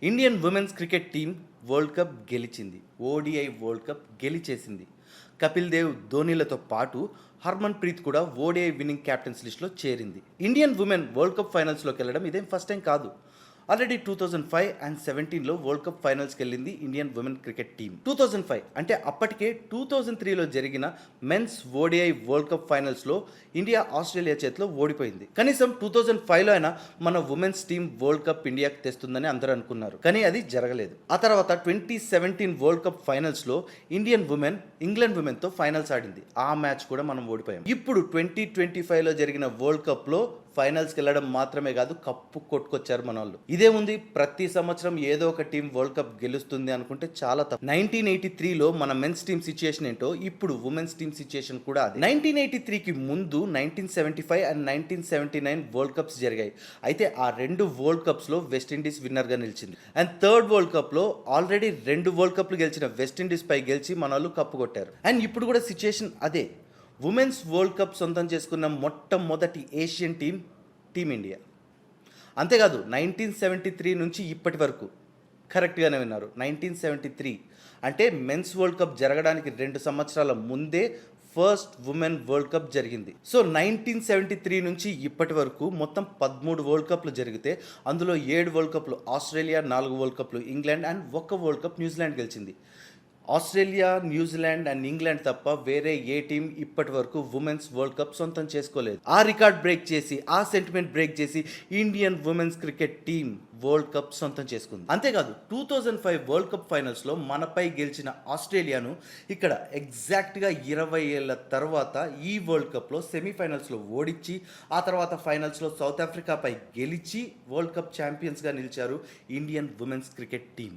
Indian women's cricket team world cup గెలిచింది. ODI world cup గెలిచేసింది. కపిల్ దేవ్, ధోనీలతో పాటు హర్మన్ ప్రీత్ కూడా ఓడిఐ విన్నింగ్ క్యాప్టెన్స్ లిస్ట్లో చేరింది. ఇండియన్ ఉమెన్ వరల్డ్ కప్ ఫైనల్స్లోకి వెళ్ళడం ఇదేం ఫస్ట్ టైం కాదు. ఆల్రెడీ 2005 అండ్ 2017లో వరల్డ్ కప్ ఫైనల్స్కి వెళ్ళింది ఇండియన్ ఉమెన్ క్రికెట్ టీం. 2005 అంటే అప్పటికే 2003లో జరిగిన మెన్స్ ఓడిఐ వరల్డ్ కప్ ఫైనల్స్లో ఇండియా ఆస్ట్రేలియా చేతిలో ఓడిపోయింది. కనీసం 2005లో అయినా మన ఉమెన్స్ టీం వరల్డ్ కప్ ఇండియాకి తెస్తుందని అందరూ అనుకున్నారు, కానీ అది జరగలేదు. ఆ తర్వాత 2017 వరల్డ్ కప్ ఫైనల్స్లో ఇండియన్ ఉమెన్ ఇంగ్లాండ్ ఉమెన్తో ఫైనల్స్ ఆడింది. ఆ మ్యాచ్ కూడా మనం ఓడిపోయాం. ఇప్పుడు 2025లో జరిగిన వరల్డ్ కప్లో ఫైనల్స్కి వెళ్ళడం మాత్రమే కాదు, కప్పు కొట్టుకొచ్చారు మన వాళ్ళు. ఇదే ఉంది, ప్రతి సంవత్సరం ఏదో ఒక టీం వరల్డ్ కప్ గెలుస్తుంది అనుకుంటే చాలా తప్పు. 1983లో మన మెన్స్ టీమ్ సిచ్యుయేషన్ ఏంటో ఇప్పుడు ఉమెన్స్ టీమ్ సిచ్యుయేషన్ కూడా అదే. 1983కి ముందు 1975 అండ్ 1979 వరల్డ్ కప్స్ జరిగాయి. అయితే ఆ రెండు వరల్డ్ కప్స్లో వెస్టిండీస్ విన్నర్గా నిలిచింది. అండ్ థర్డ్ వరల్డ్ కప్లో ఆల్రెడీ 2 వరల్డ్ కప్లు గెలిచిన వెస్టిండీస్ పై గెలిచి మన వాళ్ళు కప్పు కొట్టారు. అండ్ ఇప్పుడు కూడా సిచ్యుయేషన్ అదే. ఉమెన్స్ వరల్డ్ కప్ సొంతం చేసుకున్న మొట్టమొదటి ఏషియన్ టీమిండియా. అంతేకాదు 1973 నుంచి ఇప్పటి వరకు, కరెక్ట్గానే విన్నారు, 1973 అంటే మెన్స్ వరల్డ్ కప్ జరగడానికి 2 సంవత్సరాల ముందే ఫస్ట్ ఉమెన్ వరల్డ్ కప్ జరిగింది. సో 1973 నుంచి ఇప్పటి వరకు మొత్తం 13 వరల్డ్ కప్లు జరిగితే అందులో 7 వరల్డ్ కప్లు ఆస్ట్రేలియా, 4 వరల్డ్ కప్లు England and 1 world cup New Zealand గెలిచింది. ఆస్ట్రేలియా, న్యూజిలాండ్ అండ్ ఇంగ్లాండ్ తప్ప వేరే ఏ టీం ఇప్పటి వరకు ఉమెన్స్ వరల్డ్ కప్ సొంతం చేసుకోలేదు. ఆ రికార్డ్ బ్రేక్ చేసి, ఆ సెంటిమెంట్ బ్రేక్ చేసి Indian women's cricket team world cup సొంతం చేసుకుంది. అంతేకాదు 2005 వరల్డ్ కప్ ఫైనల్స్లో మనపై గెలిచిన ఆస్ట్రేలియాను ఇక్కడ ఎగ్జాక్ట్గా 20 ఏళ్ల తర్వాత ఈ వరల్డ్ కప్లో సెమీఫైనల్స్లో ఓడించి, ఆ తర్వాత ఫైనల్స్లో సౌత్ ఆఫ్రికాపై గెలిచి వరల్డ్ కప్ ఛాంపియన్స్గా నిలిచారు ఇండియన్ ఉమెన్స్ క్రికెట్ టీం.